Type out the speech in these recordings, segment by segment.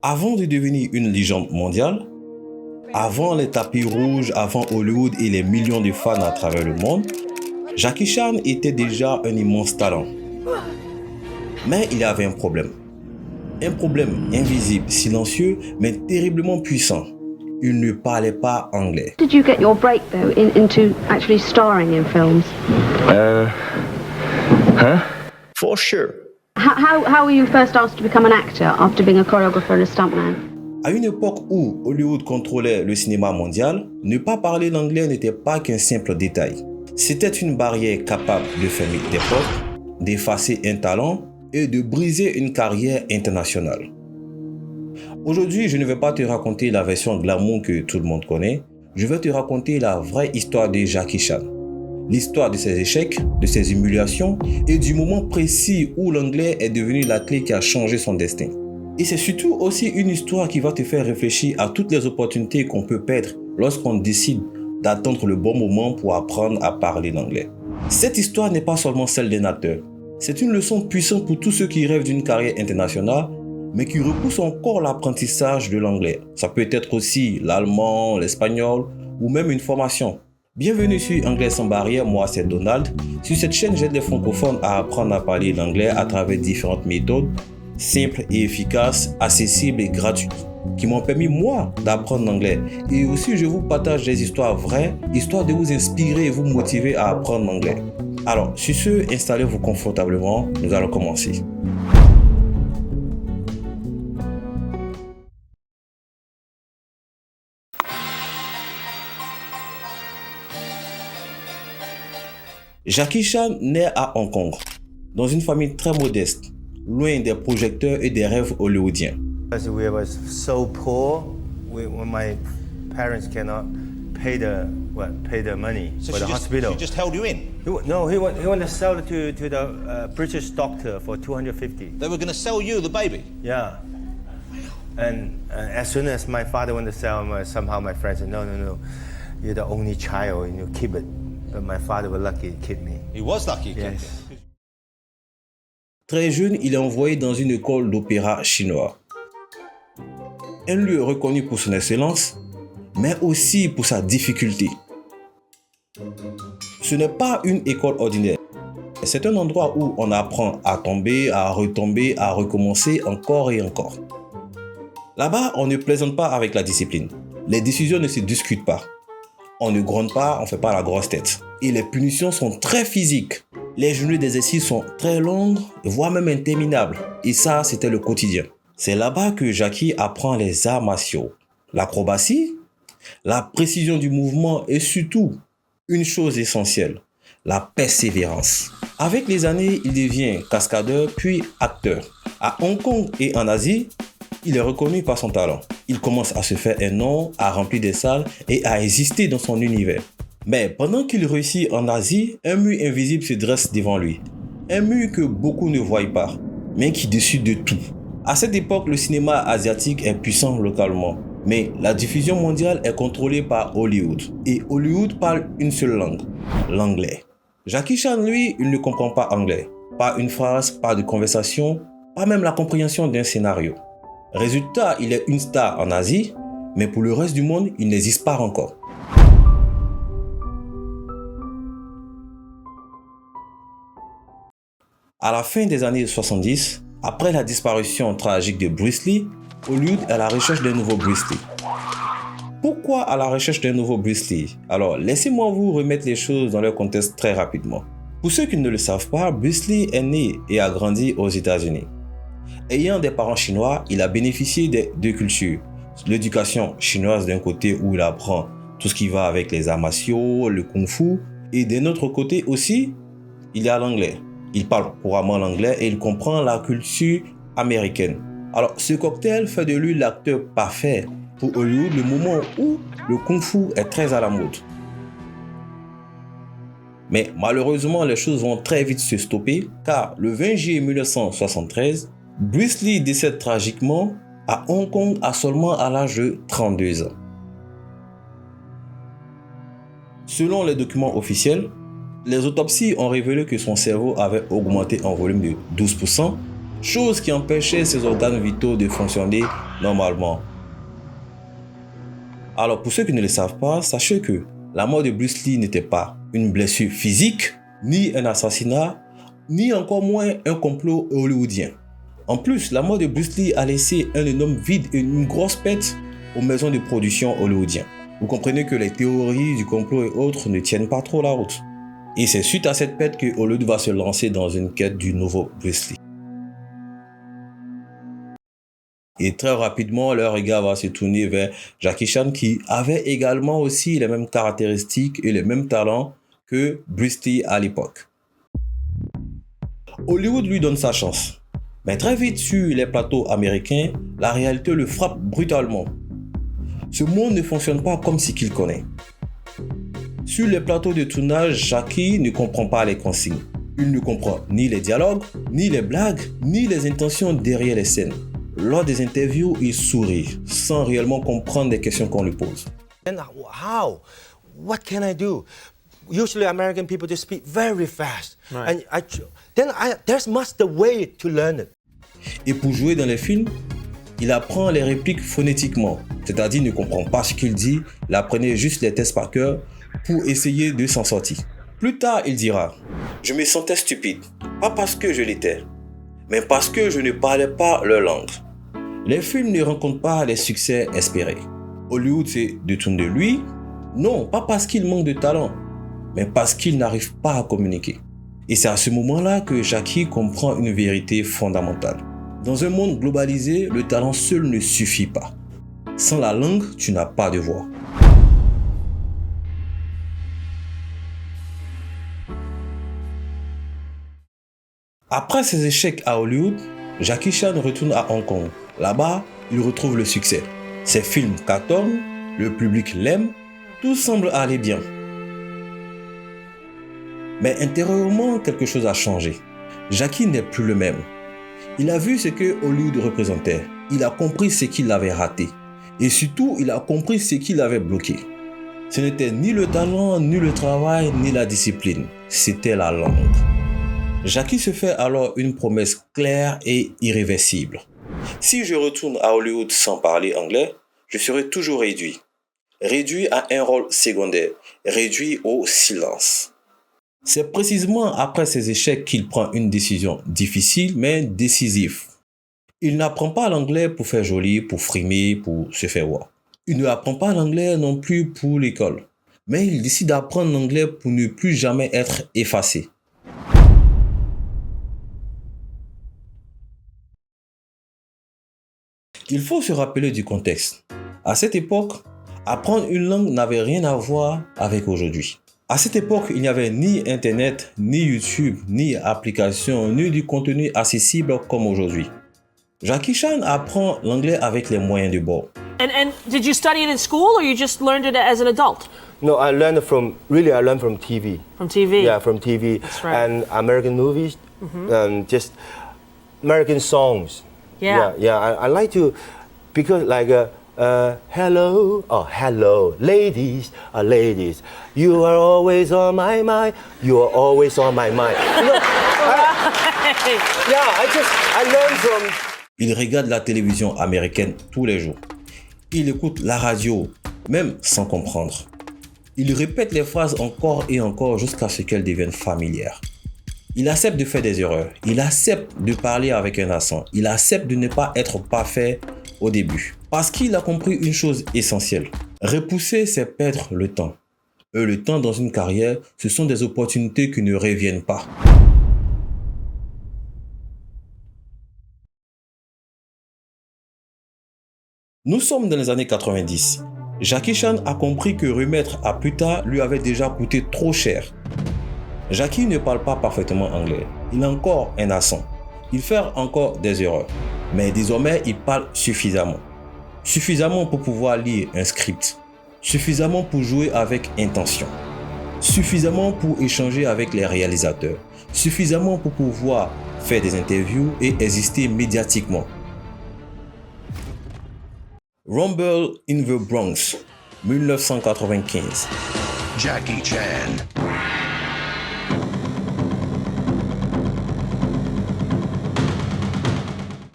Avant de devenir une légende mondiale, avant les tapis rouges, avant Hollywood et les millions de fans à travers le monde, Jackie Chan était déjà un immense talent. Mais il y avait un problème. Un problème invisible, silencieux, mais terriblement puissant. Il ne parlait pas anglais. Did you get your break though into actually starring in films? For sure. How were you first asked to become an actor after being a choreographer and a stuntman? À une époque où Hollywood contrôlait le cinéma mondial, ne pas parler l'anglais n'était pas qu'un simple détail. C'était une barrière capable de fermer des portes, d'effacer un talent et de briser une carrière internationale. Aujourd'hui, je ne vais pas te raconter la version glamour que tout le monde connaît, je vais te raconter la vraie histoire de Jackie Chan. L'histoire de ses échecs, de ses humiliations et du moment précis où l'anglais est devenu la clé qui a changé son destin. Et c'est surtout aussi une histoire qui va te faire réfléchir à toutes les opportunités qu'on peut perdre lorsqu'on décide d'attendre le bon moment pour apprendre à parler l'anglais. Cette histoire n'est pas seulement celle d'un acteur. C'est une leçon puissante pour tous ceux qui rêvent d'une carrière internationale, mais qui repoussent encore l'apprentissage de l'anglais. Ça peut être aussi l'allemand, l'espagnol ou même une formation. Bienvenue sur Anglais sans barrière, moi c'est Donald. Sur cette chaîne, j'aide les francophones à apprendre à parler l'anglais à travers différentes méthodes simples et efficaces, accessibles et gratuites, qui m'ont permis moi d'apprendre l'anglais. Et aussi je vous partage des histoires vraies, histoire de vous inspirer et vous motiver à apprendre l'anglais. Alors sur ce, installez-vous confortablement, nous allons commencer. Jackie Chan naît à Hong Kong, dans une famille très modeste, loin des projecteurs et des rêves hollywoodiens. Because we were so poor, when my parents cannot pay the money So for the hospital. She just held you in. He want to sell it to the British doctor for 250. They were going to sell you the baby. Yeah. And as soon as my father went to sell him, somehow my friends said, no, you're the only child, and you keep it. But my father was lucky to keep me. He was lucky. Yes. Très jeune, il est envoyé dans une école d'opéra chinois. Un lieu reconnu pour son excellence, mais aussi pour sa difficulté. Ce n'est pas une école ordinaire. C'est un endroit où on apprend à tomber, à retomber, à recommencer encore et encore. Là-bas, on ne plaisante pas avec la discipline. Les décisions ne se discutent pas. On ne gronde pas, on ne fait pas la grosse tête. Et les punitions sont très physiques. Les journées d'exercice sont très longues, voire même interminables. Et ça, c'était le quotidien. C'est là-bas que Jackie apprend les arts martiaux. L'acrobatie, la précision du mouvement et surtout, une chose essentielle, la persévérance. Avec les années, il devient cascadeur puis acteur. À Hong Kong et en Asie, il est reconnu par son talent. Il commence à se faire un nom, à remplir des salles et à exister dans son univers. Mais pendant qu'il réussit en Asie, un mur invisible se dresse devant lui. Un mur que beaucoup ne voient pas, mais qui décide de tout. À cette époque, le cinéma asiatique est puissant localement. Mais la diffusion mondiale est contrôlée par Hollywood. Et Hollywood parle une seule langue, l'anglais. Jackie Chan, lui, il ne comprend pas anglais. Pas une phrase, pas de conversation, pas même la compréhension d'un scénario. Résultat, il est une star en Asie, mais pour le reste du monde, il n'existe pas encore. À la fin des années 70, après la disparition tragique de Bruce Lee, Hollywood est à la recherche d'un nouveau Bruce Lee. Pourquoi à la recherche d'un nouveau Bruce Lee? Alors, laissez-moi vous remettre les choses dans leur contexte très rapidement. Pour ceux qui ne le savent pas, Bruce Lee est né et a grandi aux États-Unis. Ayant des parents chinois, il a bénéficié des deux cultures. L'éducation chinoise d'un côté où il apprend tout ce qui va avec les arts martiaux, le kung-fu, et d'un autre côté aussi, il y a l'anglais. Il parle couramment l'anglais et il comprend la culture américaine. Alors, ce cocktail fait de lui l'acteur parfait pour Hollywood, le moment où le kung-fu est très à la mode. Mais malheureusement, les choses vont très vite se stopper car le 20 juillet 1973, Bruce Lee décède tragiquement à Hong Kong à seulement à l'âge de 32 ans. Selon les documents officiels, les autopsies ont révélé que son cerveau avait augmenté en volume de 12% chose qui empêchait ses organes vitaux de fonctionner normalement. Alors pour ceux qui ne le savent pas, sachez que la mort de Bruce Lee n'était pas une blessure physique, ni un assassinat, ni encore moins un complot hollywoodien. En plus, la mort de Bruce Lee a laissé un énorme vide et une grosse perte aux maisons de production hollywoodiennes. Vous comprenez que les théories du complot et autres ne tiennent pas trop la route. Et c'est suite à cette perte que Hollywood va se lancer dans une quête du nouveau Bruce Lee. Et très rapidement, leur regard va se tourner vers Jackie Chan qui avait également aussi les mêmes caractéristiques et les mêmes talents que Bruce Lee à l'époque. Hollywood lui donne sa chance. Mais très vite sur les plateaux américains, la réalité le frappe brutalement. Ce monde ne fonctionne pas comme ce qu'il connaît. Sur les plateaux de tournage, Jackie ne comprend pas les consignes. Il ne comprend ni les dialogues, ni les blagues, ni les intentions derrière les scènes. Lors des interviews, il sourit, sans réellement comprendre les questions qu'on lui pose. And how? What can I do? Usually American people just speak very fast. Right. And there's much the way to learn it. Et pour jouer dans les films, il apprend les répliques phonétiquement, c'est-à-dire ne comprend pas ce qu'il dit, il apprenait juste les tests par cœur pour essayer de s'en sortir. Plus tard, il dira « Je me sentais stupide, pas parce que je l'étais, mais parce que je ne parlais pas leur langue. » Les films ne rencontrent pas les succès espérés. Hollywood se détourne de lui, non, pas parce qu'il manque de talent, mais parce qu'il n'arrive pas à communiquer. Et c'est à ce moment-là que Jackie comprend une vérité fondamentale. Dans un monde globalisé, le talent seul ne suffit pas. Sans la langue, tu n'as pas de voix. Après ses échecs à Hollywood, Jackie Chan retourne à Hong Kong. Là-bas, il retrouve le succès. Ses films cartonnent, le public l'aime, tout semble aller bien. Mais intérieurement, quelque chose a changé. Jackie n'est plus le même. Il a vu ce que Hollywood représentait. Il a compris ce qu'il avait raté. Et surtout, il a compris ce qu'il avait bloqué. Ce n'était ni le talent, ni le travail, ni la discipline. C'était la langue. Jackie se fait alors une promesse claire et irréversible. Si je retourne à Hollywood sans parler anglais, je serai toujours réduit. Réduit à un rôle secondaire, réduit au silence. C'est précisément après ces échecs qu'il prend une décision difficile mais décisive. Il n'apprend pas l'anglais pour faire joli, pour frimer, pour se faire voir. Il ne apprend pas l'anglais non plus pour l'école. Mais il décide d'apprendre l'anglais pour ne plus jamais être effacé. Il faut se rappeler du contexte. À cette époque, apprendre une langue n'avait rien à voir avec aujourd'hui. À cette époque, il n'y avait ni Internet, ni YouTube, ni application, ni du contenu accessible comme aujourd'hui. Jackie Chan apprend l'anglais avec les moyens du bord. And did you study it in school or you just learned it as an adult? No, I learned from TV. From TV? Yeah, from TV. That's right. And American movies, and just American songs. Yeah. I like to, because like, hello, ladies, you are always on my mind, you are always on my mind. You know, I learned from... Il regarde la télévision américaine tous les jours. Il écoute la radio, même sans comprendre. Il répète les phrases encore et encore jusqu'à ce qu'elles deviennent familières. Il accepte de faire des erreurs. Il accepte de parler avec un accent. Il accepte de ne pas être parfait au début. Parce qu'il a compris une chose essentielle. Repousser, c'est perdre le temps. Et le temps dans une carrière, ce sont des opportunités qui ne reviennent pas. Nous sommes dans les années 90. Jackie Chan a compris que remettre à plus tard lui avait déjà coûté trop cher. Jackie ne parle pas parfaitement anglais. Il a encore un accent. Il fait encore des erreurs. Mais désormais, il parle suffisamment. Suffisamment pour pouvoir lire un script. Suffisamment pour jouer avec intention. Suffisamment pour échanger avec les réalisateurs. Suffisamment pour pouvoir faire des interviews et exister médiatiquement. Rumble in the Bronx, 1995. Jackie Chan.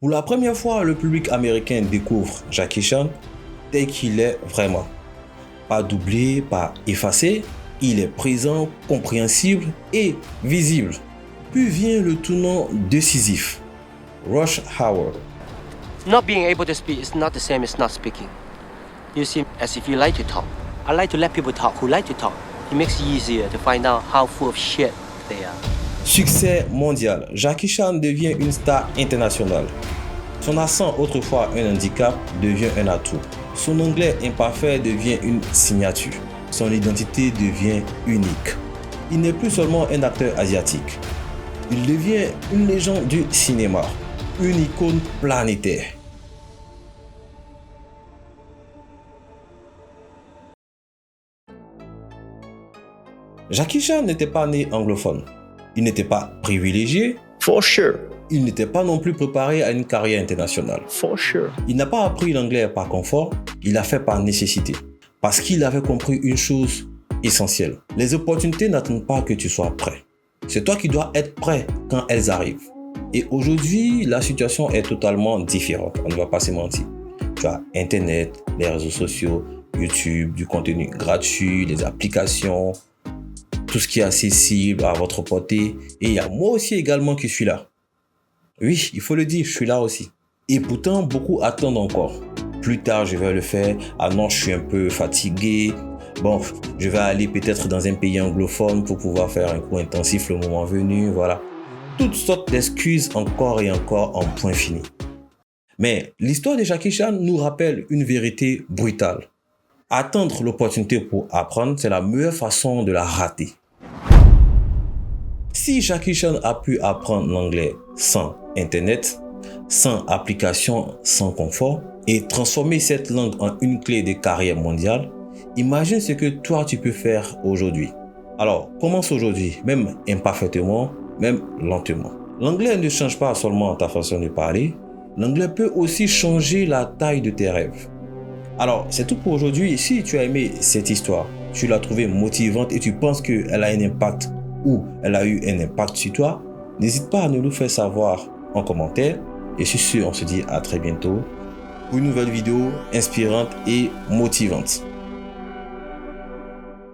Pour la première fois, le public américain découvre Jackie Chan tel qu'il est vraiment. Pas doublé, pas effacé, il est présent, compréhensible et visible. Puis vient le tournant décisif. Rush Hour. Not being able to speak is not the same as not speaking. You seem as if you like to talk. I like to let people talk who like to talk. It makes it easier to find out how full of shit they are. Succès mondial. Jackie Chan devient une star internationale. Son accent, autrefois un handicap, devient un atout. Son anglais imparfait devient une signature. Son identité devient unique. Il n'est plus seulement un acteur asiatique. Il devient une légende du cinéma, une icône planétaire. Jackie Chan n'était pas né anglophone. Il n'était pas privilégié. For sure. Il n'était pas non plus préparé à une carrière internationale. For sure. Il n'a pas appris l'anglais par confort, il l'a fait par nécessité. Parce qu'il avait compris une chose essentielle. Les opportunités n'attendent pas que tu sois prêt. C'est toi qui dois être prêt quand elles arrivent. Et aujourd'hui, la situation est totalement différente. On ne va pas se mentir. Tu as Internet, les réseaux sociaux, YouTube, du contenu gratuit, les applications, tout ce qui est accessible à votre portée. Et il y a moi aussi également qui suis là. Oui, il faut le dire, je suis là aussi. Et pourtant, beaucoup attendent encore. Plus tard, je vais le faire. Ah non, je suis un peu fatigué. Bon, je vais aller peut-être dans un pays anglophone pour pouvoir faire un cours intensif le moment venu. Voilà. Toutes sortes d'excuses encore et encore en point fini. Mais l'histoire de Jackie Chan nous rappelle une vérité brutale. Attendre l'opportunité pour apprendre, c'est la meilleure façon de la rater. Si Jackie Chan a pu apprendre l'anglais sans Internet, sans application, sans confort, et transformer cette langue en une clé de carrière mondiale, imagine ce que toi tu peux faire aujourd'hui. Alors, commence aujourd'hui, même imparfaitement, même lentement. L'anglais ne change pas seulement ta façon de parler, l'anglais peut aussi changer la taille de tes rêves. Alors, c'est tout pour aujourd'hui. Si tu as aimé cette histoire, tu l'as trouvée motivante et tu penses qu'elle a un impact ou elle a eu un impact sur toi, n'hésite pas à nous le faire savoir en commentaire. Et sur ce, on se dit à très bientôt pour une nouvelle vidéo inspirante et motivante.